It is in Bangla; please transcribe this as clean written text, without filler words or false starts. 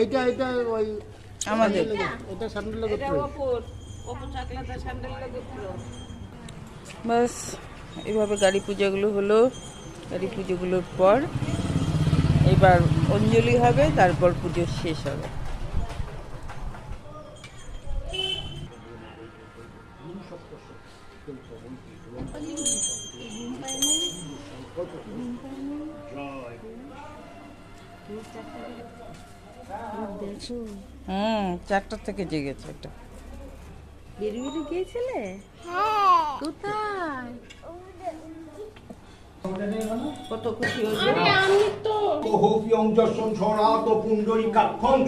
এইটা এইটা ওই আমাদের এটা স্যান্ডেলের গোত্র। বাস এইভাবে গাড়ি পূজাগুলো হলো। গাড়ি পুজোগুলোর পর এবার অঞ্জলি হবে, তারপর পুজো শেষ হবে। চারটার থেকে জেগেছে এটা। বেরিয়ে গিয়েছিলে? কোথায়? কত খুশি হয়েছে। তো হোক ইয়ং যশন সনাত পুণ্ডরিকাক্ষণ